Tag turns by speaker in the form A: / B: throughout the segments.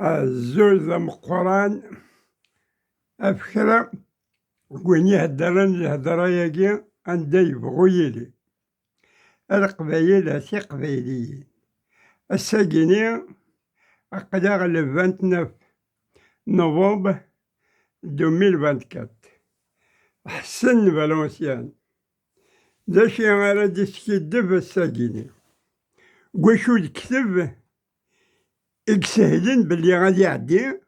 A: الزوز مقران أفكرة وين يهدرن الهدرة يجي عندي يبغويلي القبايل هسي قبايليين الساقيني أقدر le 29 نوفمبر 2024 حسن فالونسيان دا شي غادي يسكدف الساقيني وشو الكتب يسهلن باللي غادي يعدي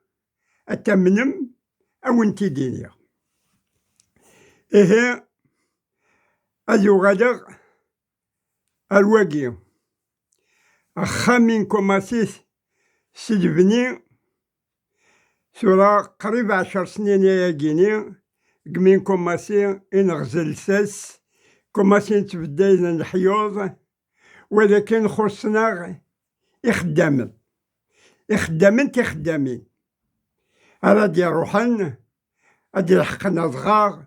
A: أتمنم أو انتي دينيا إيه أدو غدا الواقي أخامين كوماسيس سيدفني سورا قريب 10 سنين ياقيني قمين كوماسي إنغزل ساس كوماسي نتبداينا الحيوض ولكن خصنا يخدمين أراد يروحن أدي يحقنا صغار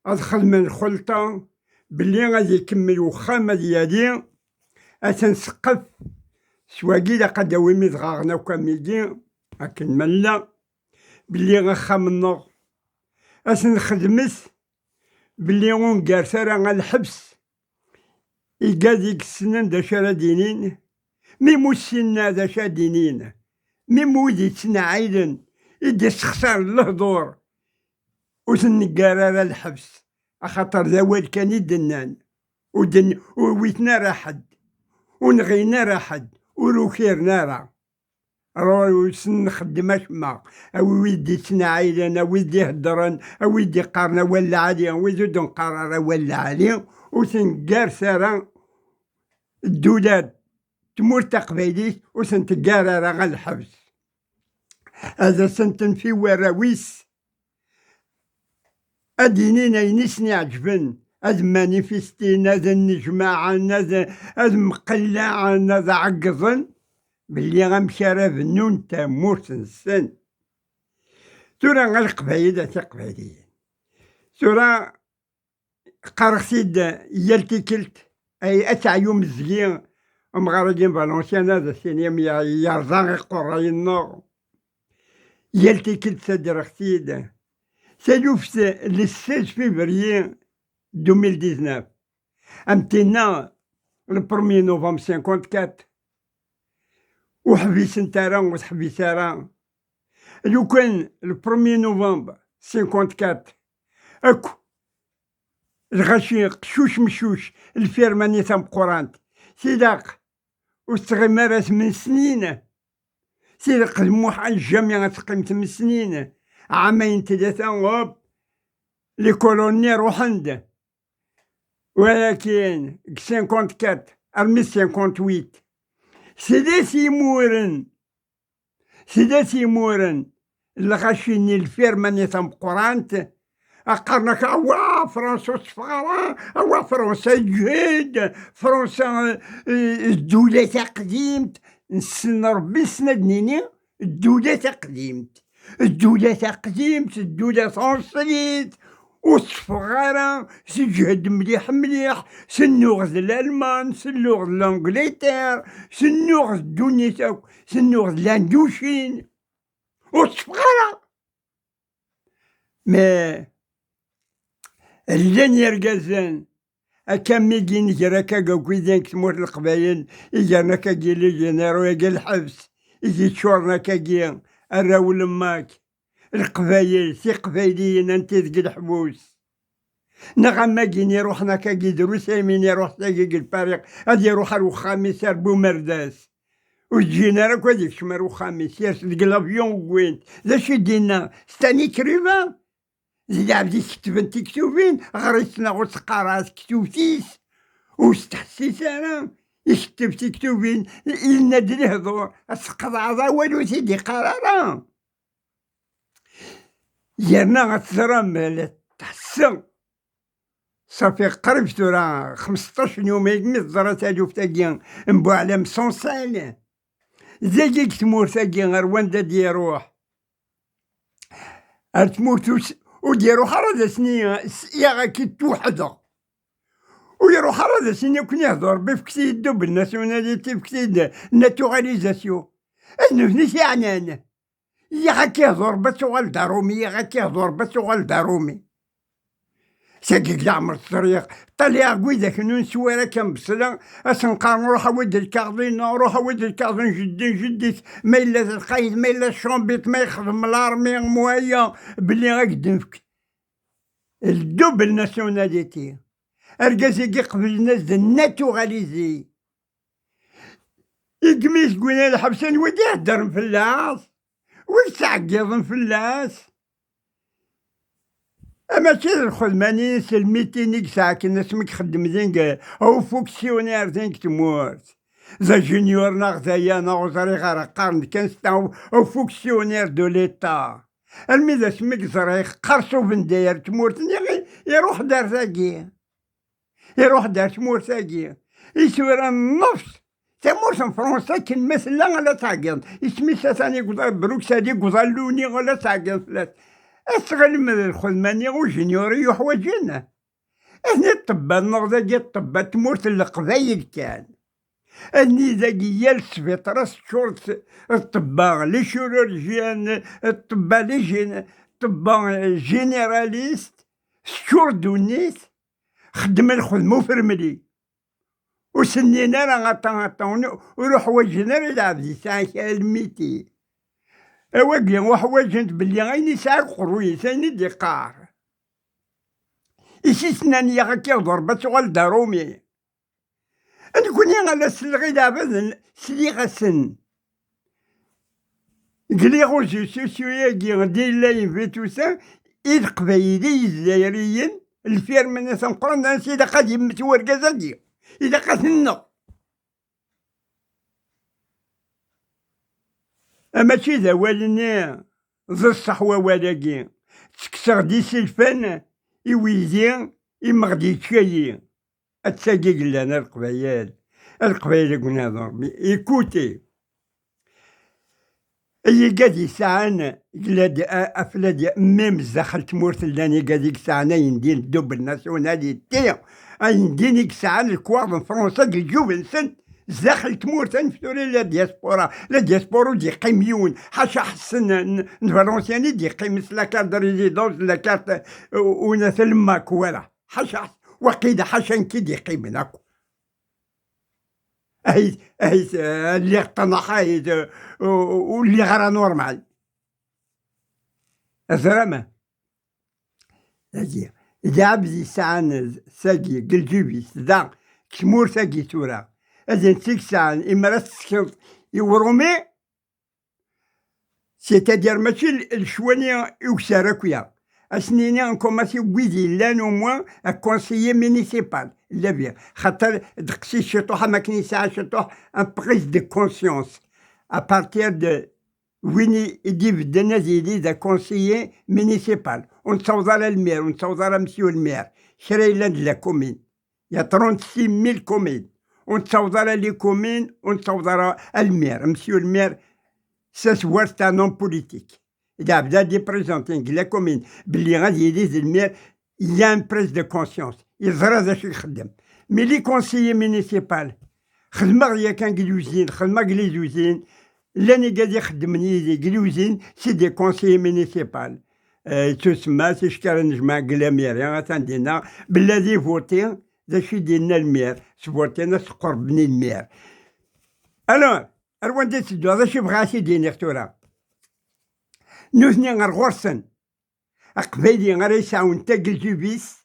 A: أدخل من الخلطة بلي غادي يكمل وخامة ديالي أتنسقف سواقي لقد دويمي صغارنا وكاميدي لكن ملا بلي غنخام النور أتنخدمت بلي غنقارس راه الحبس إيكاديك السنين دا شرا دينين ميمو السنة دا شا دينين ميمو دي تنعيدن إدي استخسار الهدور وتنقار الحبس أخاطر ذوال كان يدنان وويتنا راه حد ونغينا راه حد وروكيرنا راه نخدم أشما أو ويدي تنعيدن أو ويدي هدرن أو ويدي قارنا ولا عليا ويزيدو نقرر ولا عليا وتنقار سارا الدولات تمور تقبيليت وتنتقار راه الحبس هذا سنتن في وراويس أدينينا ينسني عجبن هذا مانيفستين هذا النجماع هذا مقلع هذا عقزن باللي غمشارف النون تامورت السن تورا القبايل تقبايليين تورا قرصيد يلتي كلت أي أتع يوم الزلين مغارجين فالونسيان هذا السينيام يرزاغي قراي النور يلتي كلت سدرختيد سالوفت le 16 février 2019 أمتنا le 1er novembre 54 وحبيس نتارا وتحبيس راه لو كان le 1er novembre 54 أكو الغاشي قشوش مشوش الفيرماني ثم قرانت سيداق وستغمارة 8 سنين سيداق الموحى الجامعة تقيم 8 سنين عامين 3 هوب لي كولوني روحند ولكن 54 أرمي 58 سيدات يمورن الغاشيني الفيرماني ثم قرانت أقرنك أوا فرنسا صفارة أوا فرنسا جهد فرنسا الدولة تقديمت نسن ربي سندنيني الدولة تقديمت الدولة تنصليت والصفارة سجهد مليح سنوغ الألمان سنوغ الأنجليتير سنوغ الدنيا سنوغ الأندوشين والصفارة ما اللين يرقزن أكمي جين جراكا قوكيدين كتمور القبايل إجانا كاجيلي جنارو يجي الحبس يجي تشورنا كاجين الراول ماك القبايل سي قبايليين انتي ذك الحبوس نغم ما جيني روحنا كاجي دروس يمين يروح تاجي الفريق هادي يروح الخامس ربو مرداس وجينا راك هاديك شمر وخامس ياس ذك الافيون وين ذا شي دينا ستاني كريفا زيد عبدي كتبن تكتوبين غريتنا وتقراس كتوبتيس وستحسيس انا يكتب تكتوبين إلنا دلهضو أسقط والو سيدي قرارا يرنا غتزرم تحسن صافي قرب تورا 15 يوم يجمي الزرا تالوف تاقيا نبو على مسونسال زاجيك تمور تاقيا غرواندا دي روح تموت وديرو حرادة سنية يا كي توحدة ويروح حرادة سنية كون يهضر بفكسيد بالناسيوناليتي فكسيد ناتوراليزاسيون أنو فنيش يعنان يا غاك يهضر بتوغال دارومي، يا غاك يهضر بتوغال دارومي. ساقي كاع عمر الطريق طلع قويدك نون سويرة كان بصلا اسنقار نروح اود الكاظين، نروح اود الكاظين جديت ما الا القايد ما الا الشومبيط ما يخدم الارمي مويا بلي غاكدنفك الدوبل ناسيوناليتي. ارقاسي كي قبل الناس ناتوغاليزي يقميس قوينا الحبسان ودي يهدر فلاس ويتعقض فلاس. اما تشير الخدمانين سلميتينيك ساعة كنا سمك خدم زين او فوكسيونير زينك تموت زا جونيور ناغزايا ناغزاري غير قارن كان ستاو او فوكسيونير دو ليتا الميزا سمك زريخ قرصو بنداير تمورت يروح دار ثاقي يروح دار تمور ثاقي يسوير النفس تمورت فرنسا كن مثلا على تعقل اسمي ثاني بروكسالي قضالوني ولا تعقل ثلاث استغل من الخدماني وجنيوري يحوجنا. هنا الطبا النغضة ديال الطبا تموت القبايل كان اني ذاكيا السبيطرة شورت الطبا لي شيروجيان الطبا لي طبا جينيراليست شور دونيس خدم الخدمة وفرملي وسنينا راه غطاوني وروح وجهنا للعبد ساعة الميتي اواقي وحواجنت بلي غيني ساعة قروي ثاني ديقار إيشي سنانيا غاكي ضربة شغل دارومي نكوني على سلغي دابا سلي غسن قلي غوزي سوسيوياكي غدي لاين في توسا إذ قبايلي الجزائريين الفير من ناس نقرن ناس إذا قد يمتو ورقازاكي إذا قد نو أما شي ذا والني ذا الصحوة ولاكي تكسر دي سلفان يويزي يمغدي تشايي اتساقي لنا القبايل قلنا ضربي إيكوتي أي قادي ساعنا قلاد أفلاد ميم زخل تمورت لاني قادي ساعنا يندين الدوبل ناسيوناليتي يندينيك ساعنا الكوار فرنسا الجوب نسن زاخل تمورت نفتوري لا دياسبورا دي قيميون حاشا حسن نفرنسياني دي قيمس لا كارت ريزيدونس لا كارت وناس الماك ولا حاشا وقيد حاشا نكي دي قيمناكو هي اللي اقتنعها واللي غير نورمال الزرامة إذا بدي ساعة ساقي قلجيبيس ذا كشمور ساقي تورا هذا نسيك ساعة إما راسك يورومي سيتادير ماشي الشوانية يوكساراكويا اسنيني انكوماسي ويدي لان او موان ا كونسيي مينيسيبال لا بيان خاطر دقسي شطوحه ما كاين ساعه شطوح ان بريز دو كونسيونس ابارتير دو وين يدي بدنا زيدي ذا كونسيي مينيسيبال ونتصوض على المير ونتصوض على مسيو المير شريلاند لا كومين يا 36000 كومين ونتصوض على لي كومين ونتصوض على المير مسيو المير سا سوارت ان نون بوليتيك إذا بدا دي بريزونتين لا كومين بلي غادي يديز المير يا ان بريز دو كونسيونس يزرى ذا شي يخدم مي لي كونسيي مينيسيبال خدمة غيا كان قلوزين خدمة قليزوزين لاني قاعد يخدمني دي قلوزين سي دي كونسيي مينيسيبال تسمى تشكال نجمع قلامير غاتندينا بلادي فوتي ذا شي ديالنا المير سفوتينا تقربني المير الوغ اروان دي تدو هذا شي بغاتي ديني ختورا نوثني غير غرسن أقبالي غير يسعون تاقل جوبيس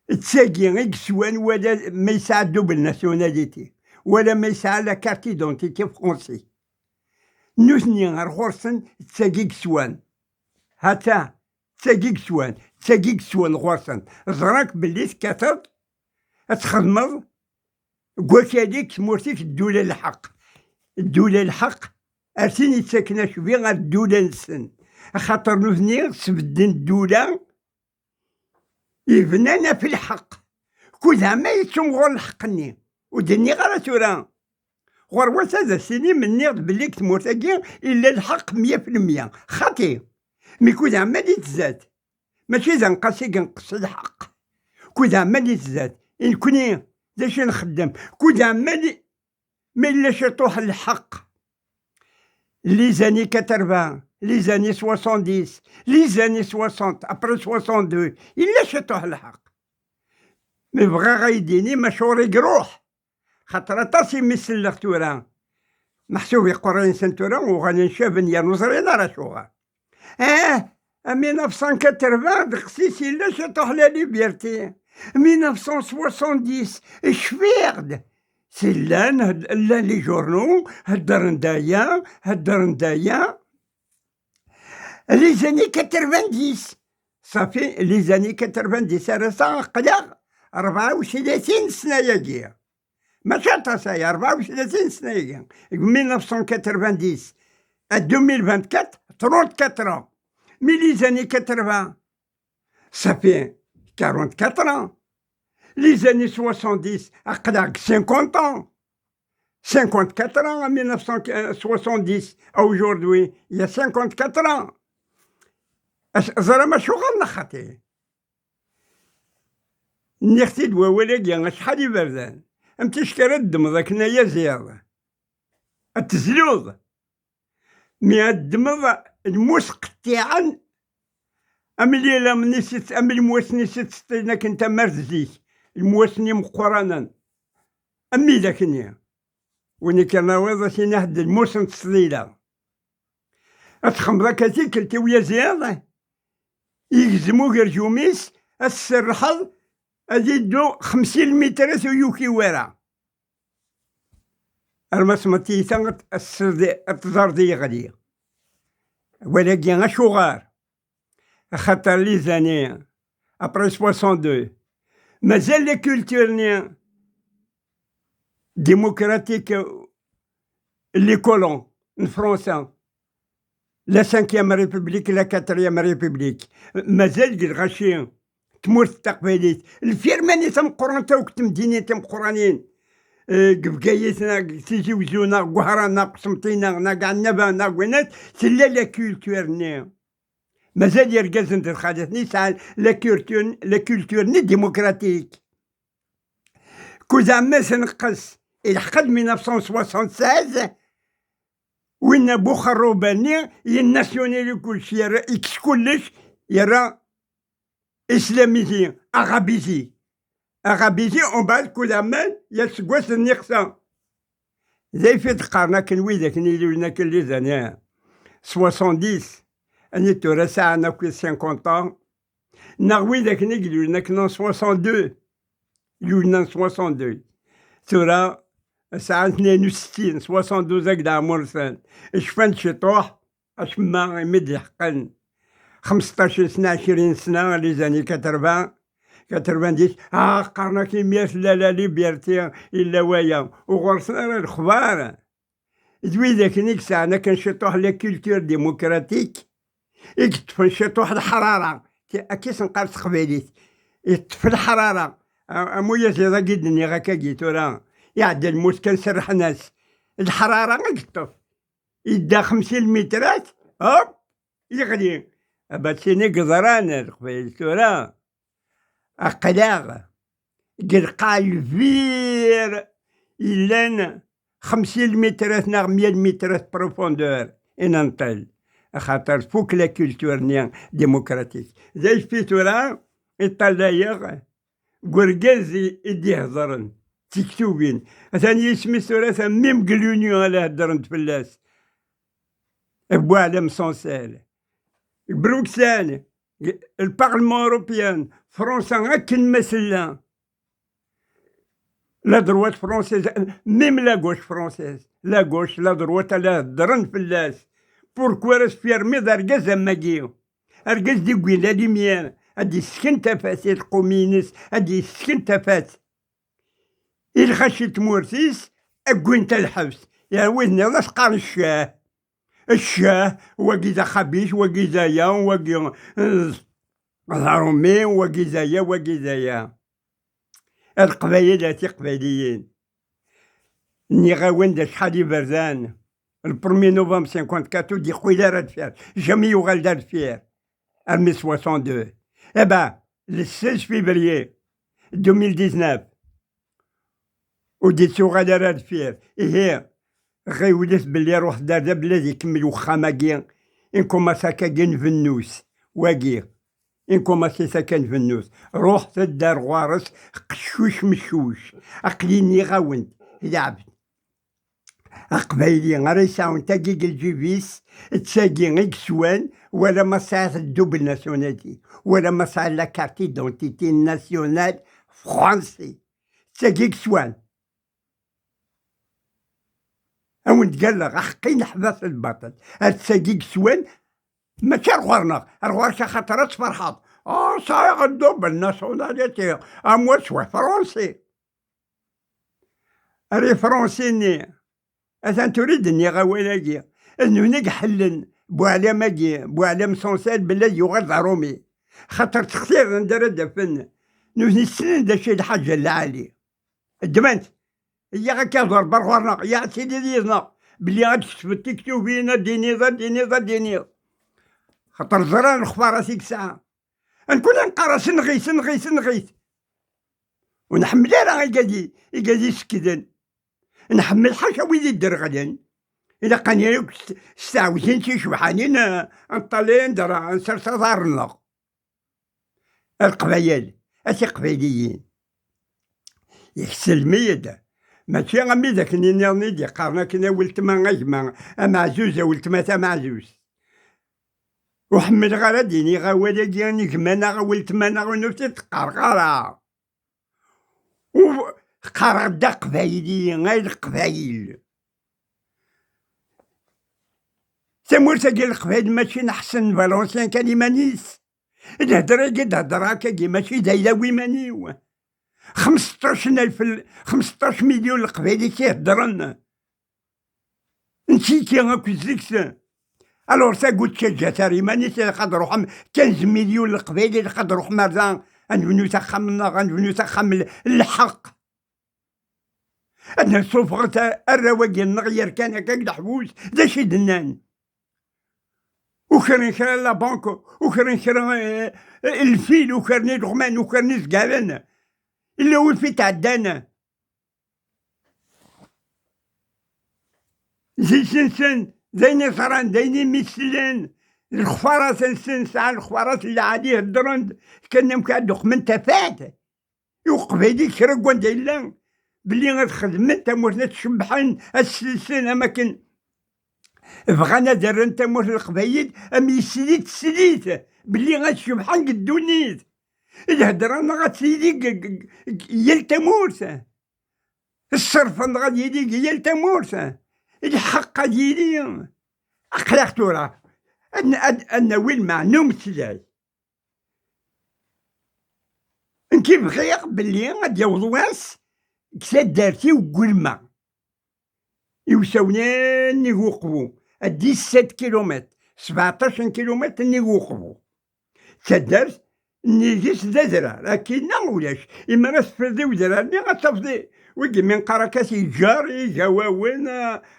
A: تساقي غير كسوان ولا ما يسعى دوبل ناسيوناليتي ولا ما يسعى لا كارتي دونتيتي فرونسي نوثني غير غرسن تساقي كسوان هاتا تساقي كسوان غرسن زراك بلي تكاثر تخدمض قوك هذيك مورتيك الدولة الحق أرسيني تساكنا شوية غير الدولة نسن خاطر نوثني سبدن الدولة يبنانا في الحق كلها ما يتم غور الحقني ودني غير تورا غور واس هذا السيني مني بلي تمورتاكي إلا الحق 100% خاطي مي كلها ما تزاد ماشي إذا نقص الحق كلها ما تزاد إن كوني داش نخدم كلها ما إلا شطوح الحق les années 80, les années 70, les années 60, après 62 إلا شتوه الحق. مي بغا غايديني مشوري قروح خاطر أطاس يمسلخ تورا محسوب يقرا إنسان تورا وغادي نشاف يا نزرين راه شوغا 1980 دقسيس إلا شتوه لا ليبرتي 1970 شفيغد سلان لا لي جورنو هدر ندايا لي زاني 90 صافي لي زاني 90 راه قدا 34 سنة ياكي ماشي عطاسايا 34 سنة ياكي 1990 à 2024 34 ans. Mais les années 80 ça fait 44 ans. Les années 70 à 50 ans. 54 ans en 1970 à aujourd'hui, il y a 54 ans. زرا شو غنخطي نختي دوا ولادي شحال يبردان امتشكر الدم ذاك نايا زياض التزلوض مي الدم الموسق تاعن املي لا منيست املي موسني ست سطينا كنت مرزيك الموسني مقرانا امي ذاكني وين كان واضح شي نهد الموسن تصليله اتخمضا كاتي كلتي ويا زياض يجزمو غير جوميس السرحض أزيدو 50 متر يوكي ورا المسمتي ثانت التزردي غادي ولكن غشوغار خاطر لي زاني ابري 62 مازال لي كولتورني ديموكراتيك لي كولون فرنسا لا 5e ريبوبليك لا 4e ريبوبليك مازال قد غاشي تمورت التقبيليت الفيرماني تم قران تاوك تمديني تم قرانين قبقايتنا تيجي وزونا قهرانا قسمطينا نا كاع النبا نا قوينات سلا لا كولتورني مازال يرقز انت الخالتني سال لا كولتورني ديموكراتيك كو زعما سنقص الحقد 1976 وين بوخا الروباني الناسيونالي كلشي يرى اكس كلش يرى اسلاميزي اغابيزي اون بعد كل عمان يسقوس النقصان زي في تقارنا كن ويداك نيلونا كن لي زاني 70 اني تورا ساعنا كل 50 ans ناغوي داك نيلونا كن 62 يولنا 62 تورا ساعة 62 62 هكدا عمر شفان شطوح اش ما يمد حقا 15 سنة 20 سنة لي زاني 80 قرنا كيمية لا ليبرتي إلا ويا وغرسنا راه الخبار دوي ذاك نيك ساعنا كنشطوح لا كولتور ديموكراتيك يكتفن شطوح الحرارة كيس نقال تقبيليت يطفي الحرارة مويا زيدا قدني غاكا جيتو راه يعدى الموت كنسرح ناس الحرارة غيكطف يدا 50 مترات هوب يغلي باتسيني قدران القبيلتو راه أقلاغ قلقا الفير إلان 50 مترات ناغ 100 مترات بروفوندور إنانطل خاطر فوق لا كولتور ديموكراتيك زي فيتو راه يطلع قرقاز يدي هضرن تكتوبين ثاني اسمي ثلاثة ميم قلونيو على هدرن تفلاس بوعلم سونسال بروكسل البارلمان اوروبيان فرنسا هاكن مسلا لا دروات فرونسيز ميم لا غوش فرونسيز لا غوش لا دروات لا هدرن فلاس بوركوا راس فيرمي رقاز ماكيو رقاز دي قويلا ليميان هادي سكن تفاس القومينس هادي سكن تفاس الخشي تمورسيس أكوين الحبس يا ويني لاش قال الشاه وكيزا خبيش وكيزايا وكي الهرومي وكيزايا القبايلات قبايليين ني غاوين دا شحال يبردان البرومي نوفمبر 54 دي خويلا راه دفير جامي يوغال دار دفير أرمي 62 إبا le 16 février 2019 وديتو غادا راه دفير إيه غيولف بلي روح دار بلادي يكمل وخاماكي إن كوماسا كاين في النوس واقي إن كوماسي ساكن في النوس روح تدار غوارس قشوش مشوش أقليني غاوند يلعب أقبايلي غير يساون تاقي الجيفيس تساقي غيك سوان ولا ما ساعة الدوبل ناسيوناليتي ولا ما ساعة لا كارتي دونتيتي ناسيونال فرونسي تساقي سوان أون قال لك أخي نحبس البطل تساقي سوان ماشي رغورنا رغور خاطرات فرحات صايغ الدوبل ناسيوناليتي أموا شوي فرونسي أري فرونسيني أثان تريدني غوالاكي أنو نيك حلن بوعلام صونسال بلا يغرد رومي خاطر تختار ندير دفن نوثني السنين دا شي الحاجة العالي الدمانت هي غاكا ضرب رغورنا يا سيدي ديزنا بلي غتكتب تكتبينا دينيضا خاطر زران الخبار هاسيك ساعة نكون نقرا نغيث ونحمل راه يقادي سكدن نحمل حاجة ويدي الدر غدا إلا قاني ستعوزين شي شبحانين نطلين درا نسرسر دارنا القبايل أسي قبايليين يكسل ميدا ماشي غمي داك نيني دي قارنا كنا ولتما غيما معزوزة ولتما تا معزوز وحمل غالا ديني غاولا ديالي كمانا غولتمانا غنوتي تقرقرا قرا دا قبايلي غير القبايل ثمورتا ديال القبايل ماشي نحسن فالونسيان كان يمانيس الهدرا قد هدرا كي ماشي دايلا ويمانيو 15 مليون القبايلي كيهدرن نسيتي غاكو زيكس الور تا قلت شجا يمانيس قد روح 15 مليون القبايلي قد روح مرزان غنبنيو تخمنا غنبنيو تخم الحق أنا صفغت الرواقي النغير كان هكاك الحبوس دا شي دنان وكرن كرا لا بانكو وكرن كرا الفيل وكرني الغمان وكرني زقالنا إلا هو الفيل تعدانا زي سنسن زي نصران زي مثلان الخفارة سنسن ساعة الخفارات اللي عادي هدرند كان مكادوخ من تفات يوقف هيديك كرا دايلان بلي غتخدم تموت تشبحن السلسل أماكن بغانا درن تموت القبايل أمي سليت بلي غتشبحن قدونيت الهدران غتسيدي يلتموت الصرف غادي يديك يلتموت الحق ديالي أخلاق تورا أن وين معلوم سلاي كيف غيق بلي غادي يوضواس كساد دارتي وقلما يوساوني نيغوقبو 17 كيلومتر 17 كيلومتر نيغوقبو تدارت نيجيس دازرا لكن ولاش إما راس فردي ودرا مي غتفضي ويجي من قراكاسي جاري جواوين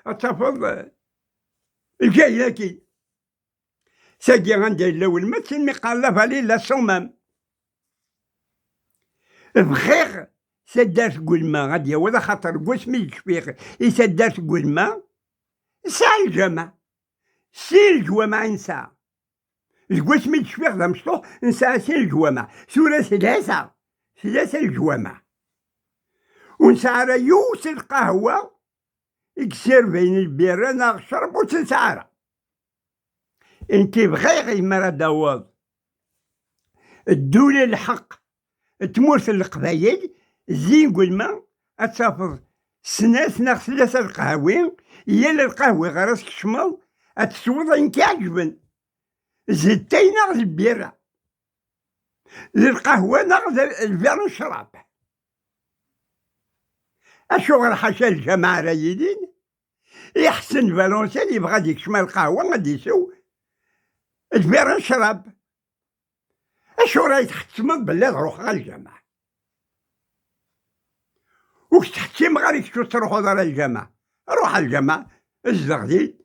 A: غتفض الجاي لكن ساقي غندير الأول ما تسمي قالف عليه لا صمام بخير سدات قلما غادي ولا خاطر قسمي الشفيق سدات قلما ساعة الجامع سي الجوامع نسا قسمي الشفيق ذا مشطوح نسا سي الجوامع سورة ثلاثة الجوامع ونسا ريوس القهوة يكسر بين البيرة نشرب وتنسعر انت بغير مرا دواض الدولة الحق تموت القبايل زين قلما أتسافر سنة ثلاثة القهوين يلا القهوة غرس كشمال أتسوض إنك عجبن زدتي ناخذ البيرة القهوة ناخذ الفير نشرب أشغل حاشا الجماعة رايدين يحسن فالونسيان يبغى ديك شمال القهوة غادي يسو الفير نشرب أشو راهي تختمض بلي نروح غا الجامعة وكش تحتيم غاديك تروحو دار الجامعة روح الجامعة الزغديد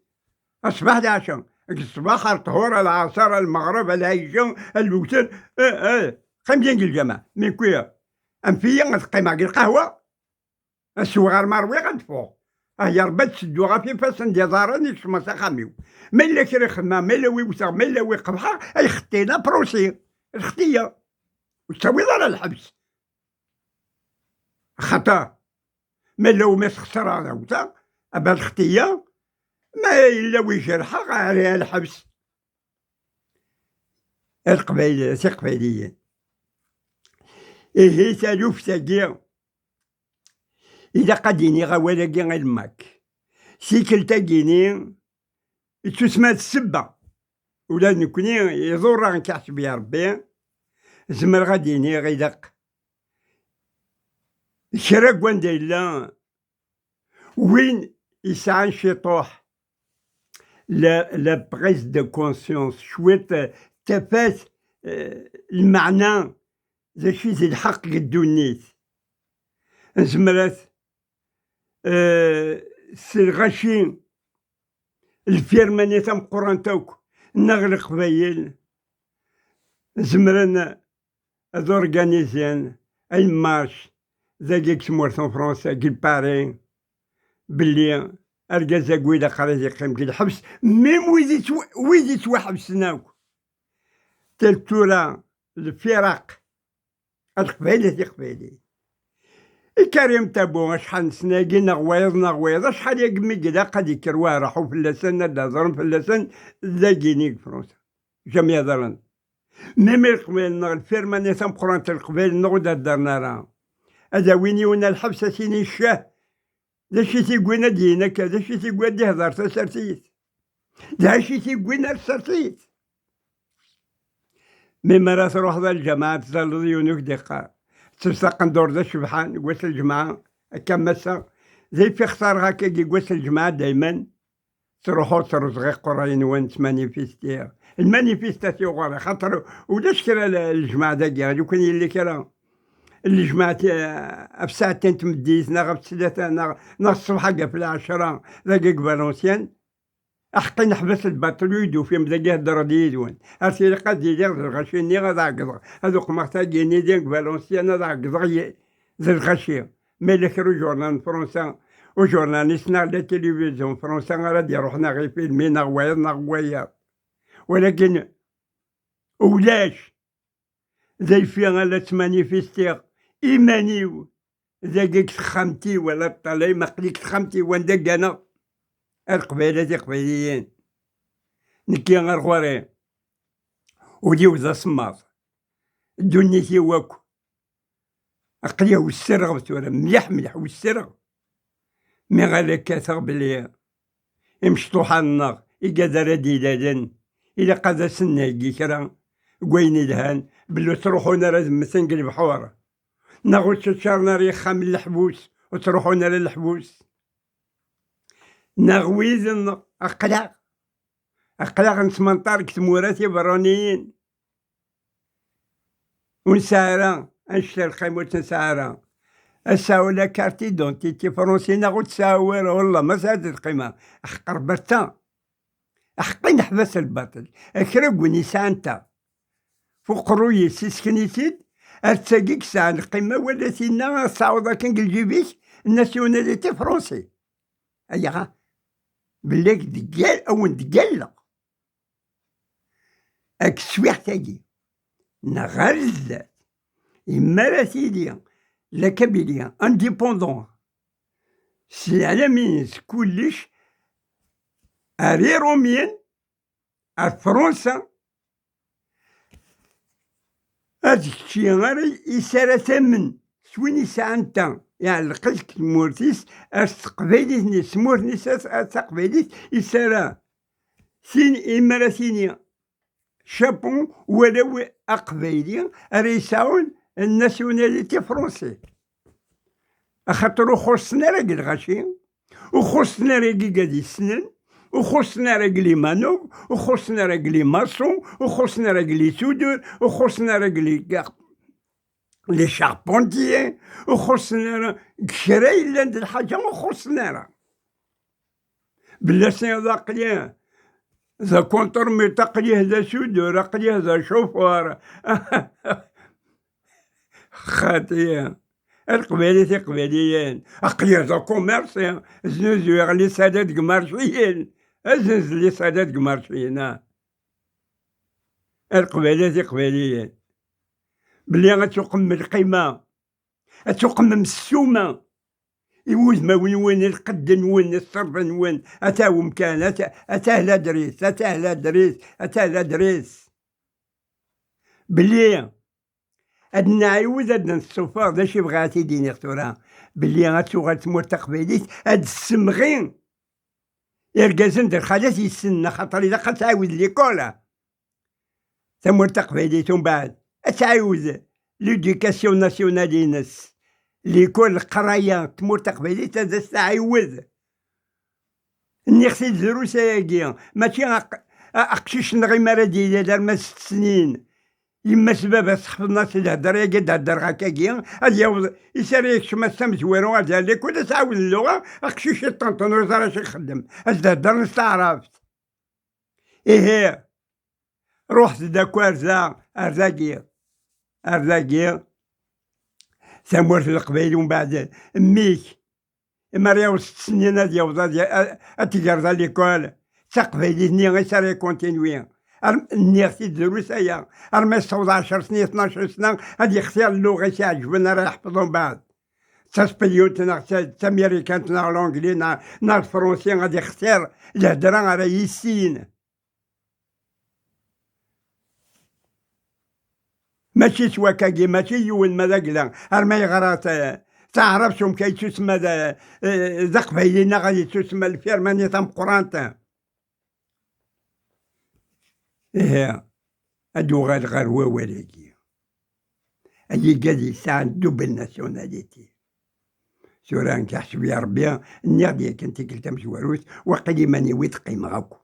A: الصباح داشا الصباح الطهور العصر المغرب العشاء الوتر خمسين الجامعة من كويا أم فيا غتقيم القهوة السوغار مروي غنطفو يا ربي تسدو غا في فاسن ديال داراني كشما ساخاميو ما إلا كري خدمة ما إلا ويوثا ما إلا ويقبحها أي ختينا بروسي الختية وتساوي على الحبس خطا ما إلا وما تخسر هذا وتا أبا الختية ما إلا ويجرحها عليها الحبس. القبايليين إيه سالوف تاقيا إذا قديني غوالاقي غير الماك سيكل تاقيني تسمى السبة ولا نكوني يضر غنكحسب يا ربي زمر غاديني غيدق كرا كواندا إلا وين يسعى شطوح لا بريس دو كونسيونس شويت تفات المعنى ذا شي زي الحق قدونيت زمرات سي الغشي الفيرمانية تم قرانتوك نغرق قبايل زمرنا زورغانيزيان اي مارش ذاك سمورتون فرنسا كي باري بلي ارجازا قويدا قريزي قيم كي الحبس ميم ويدي توحبسناوك تلتورا الفرق القبايلة قبايلي الكريم تابو شحال نسناقي نغويض شحال يقمي كدا قد يكروا راحو فلسان لا ظلم فلسان ذاكيني فرنسا جميع ظلم ميم القبايل الفيرماني ثم قرانة القبايل نغدا دارنا راه هذا وين يونا الحبس سيني الشاه ذا شي تيقوينا دينا كذا شي تيقوينا دي هضر تسرتيت ذا شي تيقوينا تسرتيت مما راه تروح ذا الجماعة تظل ديونك دقة تلصق ندور ذا الشبحان قوس الجماعة هكا مسا زي في اختار هكا كي قوس الجماعة دايما تروحو ترزغي قراين وين تمانيفيستير المانيفيستاسيون غير خاطر ولاش كرا الجماعة داكيا لو كان يلي كرا اللي جمعت في ساعتين تمديت ناغ في ثلاثة ناغ الصبح هكا في 10 ذاك فالونسيان أحقي نحبس الباطل ويدو فيهم ذاك يهدر ديدون أرسي قد يدير الغشيني غدا عقض هذوك محتاجين ديك فالونسيان غدا عقض ذا الغشي ملك جورنال فرنسا وجورناليستنا على التلفزيون فرنسا غادي يروحنا غير فيلمين غوايا ولكن ولاش ذا فيها لا تمانيفيستير إيمانيو ذاك تخمتي ولا طلعي ما قليك تخمتي وين داك أنا القبيلة قبيليين نكي غير غوري وديو ذا سماط دونيتي واكو أقليه والسرغ تورا مليح والسرغ مي غالا كاثر بلي يمشطوحا النار إقادر ديلالن إلا قاد سناكي كرا قويني دهان بلو تروحونا راه مثلا البحور ناخد شارنا ريخا من الحبوس وتروحونا للحبوس نغويز أقلع نسمنطار كتموراتي برانيين ونسارا نشتري القيمة نسارا الساولا كارتي دونتيتي فرونسي ناخد ساور والله ما زادت القيمة أحقر برتا أحقي نحبس الباطل أكرقوني سانتا فوق روي سيسكنيتيد أرتاقيك ساعة القيمة ولا سينا صعودا كان الجيبيش الناسيوناليتي فرونسي أيها بلاك دقال أو دقال أك سويح تاقي نغرز إما راه سيدي لا كابيليا انديبوندون سي على مينس كلش أري روميان فرنسا هاديك الشي غير يسارى ثمن شوين يسعى نتا يعني لقيت مورتيس أستقباليت نيس مورتيس أستقباليت يسارى سين إما راه سيني شابون ولو أقبايلي راه يساون الناسيوناليتي فرونسي خاطر خصنا راك الغاشي وخصنا راك قادي السنن وخصنا راك لي مانوب وخصنا راك لي ماسون وخصنا راك لي سودور وخصنا راك لي شاربونتيي وخصنا كشرا إلا ند الحاجة وخصنا راه بلا سين ذا قليه ذا كونتر تقليه ذا سودور قليه ذا شوفور خاطيه القبيلة قبيليين أقيادة كوميرسي زنوزو يغلي سادات قمارشيين أزنز لي سادات قمارشيين القبيلة قبيليين بلي غتقم القيمة غتقم السومة يوز ما وين القد وين الصرف وين أتاو مكان أتاه لا دريس أتاه لا دريس أتاه لا دريس بلي أدنا عيوز أدنا الصفار دا شي بغاتي ديني اختورا بلي غتمور تقبيليت هاد السمغين يرقازن در خالات يسنى خاطر إذا قتعاود ليكولا تمور تقبيليت ومن بعد أتعاود ليديكاسيون ناسيونالينس ليكول القراية تمور تقبيليت هذا تعاود نيختي دروس هاكيا ماشي أقشيش نغي مرا ديالي دار ما 6 سنين يما سبابا سخفنا الهدر يا قد هدر هكاكيا هاد يسالي كشما سامزويرو غادي عليك ولا تعاود اللغة أقشيش الطنطون راه شي يخدم هاد الهدر نستعرفت إيه روحت داك أرزاقيا ثمورت القبيل ومن بعد ميك إما رياو 6 سنين هاد يوضا أتيقرضا ليكول تقبيليتني غير ساري كونتينوي نيختي دروس هيا رمي صوت 10 سنين 12 سنة هادي اختيار اللغة يعجبنا راه يحفظهم بعد تاسبيون تامريكان نا لونجلي نا الفرنسي غادي اختيار الهدرة راه يسين ماشي سواكاكي ماشي يون مذاكلا ما يغرات تعرفشهم كي تسمى ذا قبيلينا غادي تسمى الفيرمانية تام قرانتا إيه أدو غير ووالدي أجي قادي ساعة دوبل ناسيوناليتي سوران كحسب يا ربي النغدي كنتي قلت مشواروس وقلي ماني ويتقي معاكو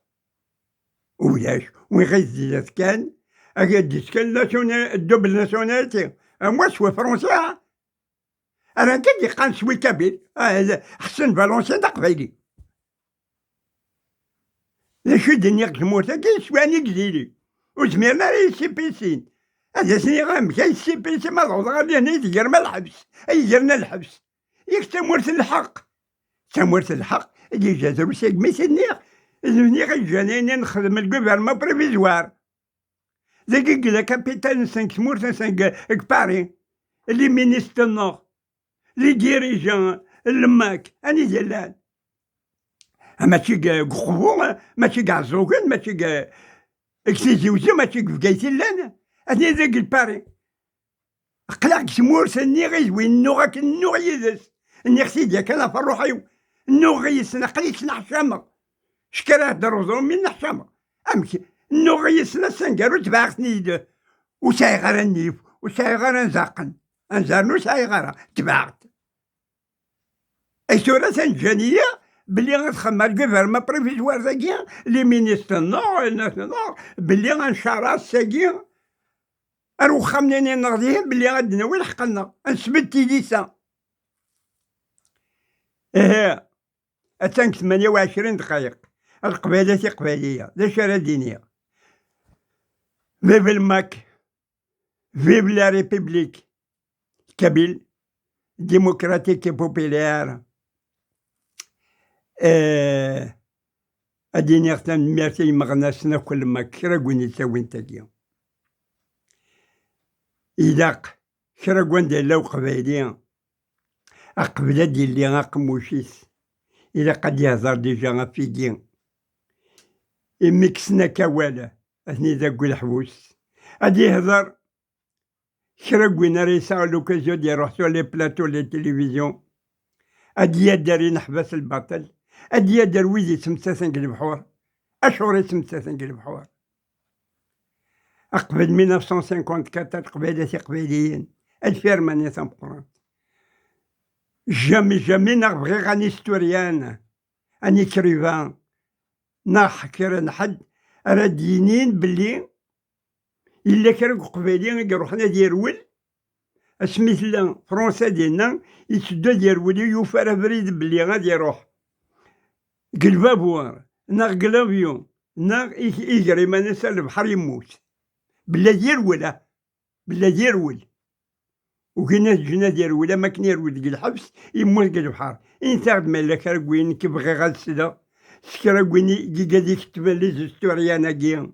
A: ولاش وين غيزيد كان أجدس كان دوبل ناسيوناليتي أموا سوا فرنسا أنا كدي قان سوي كابيل حسن فالونسيا دا قبيلي لاشو الدنيا كموتا كي سواني قليلي وزميرنا راه يسيبيسين هذا سني غام كاين يسيبيسين ما ضوض غادي هنا يدير ما الحبس أي جرنا الحبس ياك تمورت الحق اللي جا دروس ميسنيغ اللي غيجاني نخدم الجوفرمون بريفيزوار ذاك كدا كابيتان 5 مورت 5 باري اللي مينيستر النور لي ديريجون الماك أني ديالان ماشي قخوو ماشي كاع زوكن ماشي كاع اكسيزيوزي ماشي كفكايتي لان أني ذاك الباري قلاق سمور سني غيزوي النوغ النوغ يدس اني خسي ديالك انا في روحي النوغ يسنا قليت نحشامة شكرا دروزو من نحشامة امشي النوغ يسنا سنقارو تباغتني وساي غير النيف وساي غير نزاقن انزارنو ساي غير تباغت اي سورة سنجانية بلي غتخمم الجوفرمون بريفيزوار ذاكيا لي مينيستر نور الناس نور بلي غنشارات ساكيا اروخا منين نغديه بلي غادي ناوي لحقنا نثبت تيليسا إيه أتانك 28 دقائق القبيلة قبيلية لا شارع دينية فيف الماك فيف لا ريبوبليك كابيل ديمقراطيك بوبيلير أديني أختان ميرتي مغناسنا كل ما كرا قوني تاوين تاكيا إذا كرا قوان ديالا وقبيلية أقبل ديالي غاقموشيس إلا قد يهضر ديجا غافيكين إميكسنا كوالا أثني ذاك الحبوس غادي يهضر كرا كوينا راه يسعى لوكازيون ديال يروح سو لي بلاتو لي تيليفزيون غادي يداري نحبس البطل غادي يدار ويدي يتمساسن البحور أشهر يتمساسن البحور أقبل 1954 قبيلة قبيليين الفيرمانية تنقران جامي نبغي غان هيستوريان ان اكريفان حكر نحد راه دينين بلي الا كان قبيلي يروحنا ديرول اسميتلا فرنسا ديالنا يتسدى ديرولي يوفر بريد بلي غادي يروح قلبابوار قلافيون يجري ما نسال البحر يموت بلا ديرول وكاين جنا ديال ولا ما كان يروي ديك الحبس يموت ديك البحر انتاغد مالا كراكوين كيبغي غالسدا سكراكويني كي قادي يكتب لي زستوريانا كيا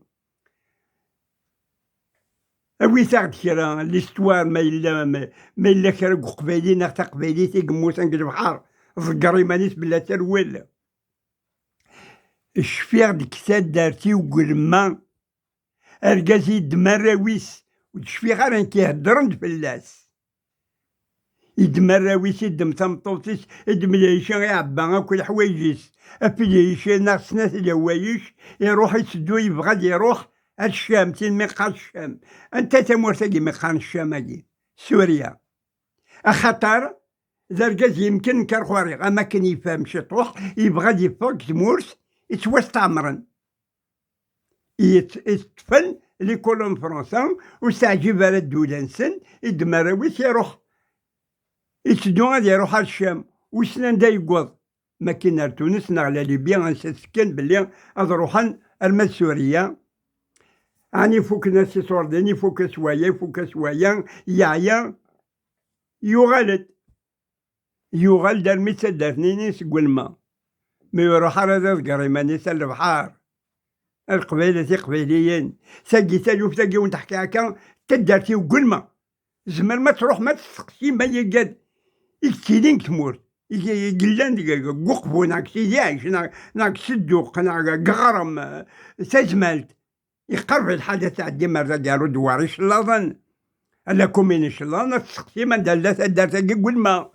A: أوي تاعد كرا ليستوار ما إلا كرا قبايلي ناغ تا قبايلي تيقموسان ديك البحر ذكري مانيس بلا تروال الشفيغ ديك ساد دارتي وقلما أرقازي دمراويس وتشفيغ راه كيهدرن فلاس يدمراويس يدم تمطوطيس يدم العيشة يعبا كل حوايجيس أفي العيشة ناغ سنات الهوايش يروح يسدو يبغى يروح الشام تين ميقال الشام أنت تمورتاكي ميقال الشام هاكي سوريا أخطر زرقاز يمكن كرخواري أما كان يفهم شي طروح يبغى يفوق تمورس يتوستعمرن يتفن لي كولون فرنسا وستعجب على الدولة نسن يدمراويس يروح يتسدو غادي يروح على الشام وسنان دا يقوض ما كاين تونس نغلا ليبيا غنسكن بلي غاد روحان المال سوريا اني فوك ناس يصوردني فوك سوايا يعيا يغال دار ميتا دارنيني سقول ما يروح على ذا قريماني سال البحر القبيلة قبيليين ساقي تالوف تاقي ونتحكي هكا تدارتي وقول ما زمان ما تروح ما تسقسي ما يقاد يكتيلين تمور يقلان ققبو ناك سيديعش ناك سدوق ناك قغرم تزمالت يقرب الحاجة تاع ديما ديالو دواريش لاظن الا كومينيش لا تسقسي ما دالات دارت قول ما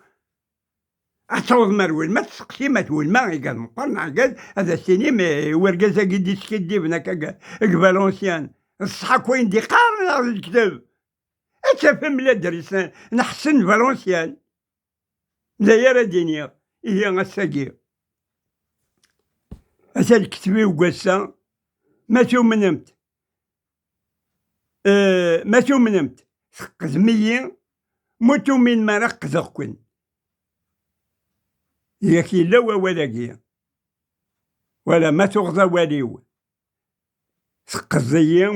A: أعتوض مروي ما تسقسي ما تقول ما قال مقرنع قال هذا سيني ورقازا قد يسكدي بناك فالونسيان الصحة كوين دي قارن على الكتاب أتفهم لا درس نحسن فالونسيان لا يرى دينيا هي غساقي أسا الكتبي وقاسا ما تؤمنمت ما تؤمنمت قزمية موتو من مرق زقون ياكي لا ولا ولا ما تغضى واليو قزية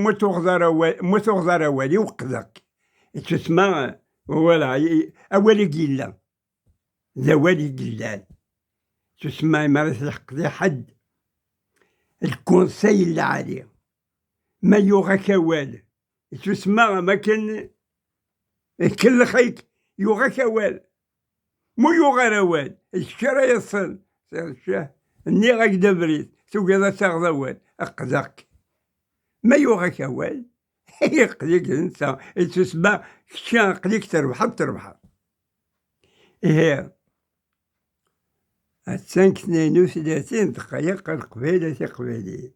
A: متغضى والي وقذاك تسمى ولا أولي قيلا ذا والي قلال تسمى مرات الحق حد الكونسي العالي ما يوغا كوال تسمى ما كان كل خيك يوغا كوال مو يوغا روال الشرا يصل ني غاك دبريت سوق هذا تغضوال أقذاك ما يوغا كوال يقليك انت تسمى شان قليك تربح إيه 5:32 دقيقة القبيلة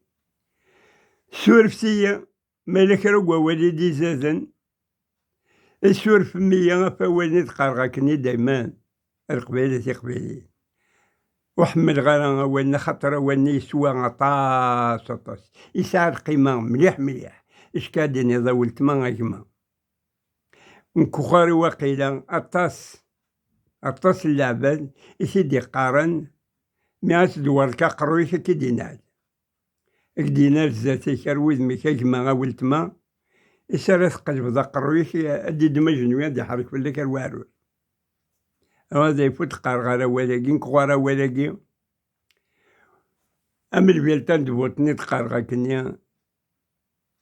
A: سورفتية مالك رقوة والدي زازن السورف 100 فوالني تقارغاكني دايما القبيلة وحمل غالا أولنا خاطر أولني يسوى عطاس يسعى القيمة مليح إش كادني ضولت ما غاكما نكوخاري واقيلا أطاس اللعبان يسيدي قارن مياس دوار قرويش كي دينار دينار زاتي كرويد ميكاك ما غاولت ما إسارة قلب ذا قرويش أدي دمجنويا دي حرك في اللي الوارور هذا يفوت قارغارا ولاكي نكوارا ولاكي أما البيلتان دبوتني تقارغا كنيا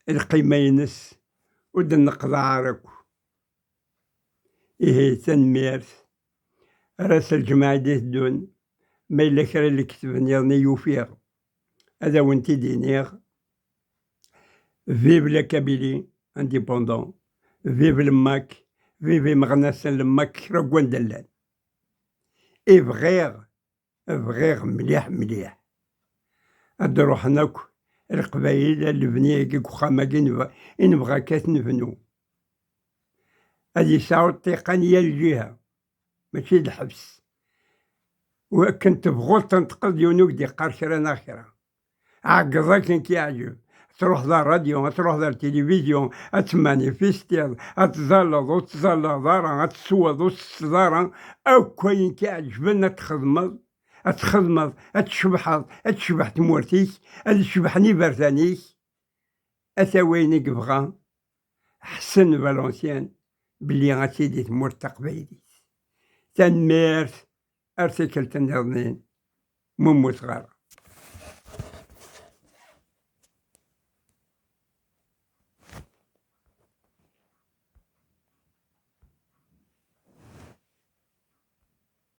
A: القيمة ينس ود النقض عارك إيه تنميرس راس الجماعة دي الدون ما إلا كرا اللي كتبني راني يوفيغ هذا وانتي دينيغ فيف لا كابيلي انديبوندون فيف الماك فيف مغناس الماك رقوان دلال بغيغ مليح هاد روحناك القبايل البنية كي خاماكي نبغى كاس نبنو هادي يسعو الطيقانية الجهة ماشي الحبس وكنت بغوط تنتقل ديونوك دي قارشرة آخرة عقضاك كي يعجب تروح ذا الراديو تروح ذا التلفزيون تمانيفيستي تزلط وتزلط تسوض وتزارا أو كوين كي يعجبنا تخدمض تشبح تمورتيك تشبحني برتانيك أتا وينك بغا حسن فالونسيان بلي أسيدي تمور تقبايليت. تنميرت أرتكلت النظنين مو صغار.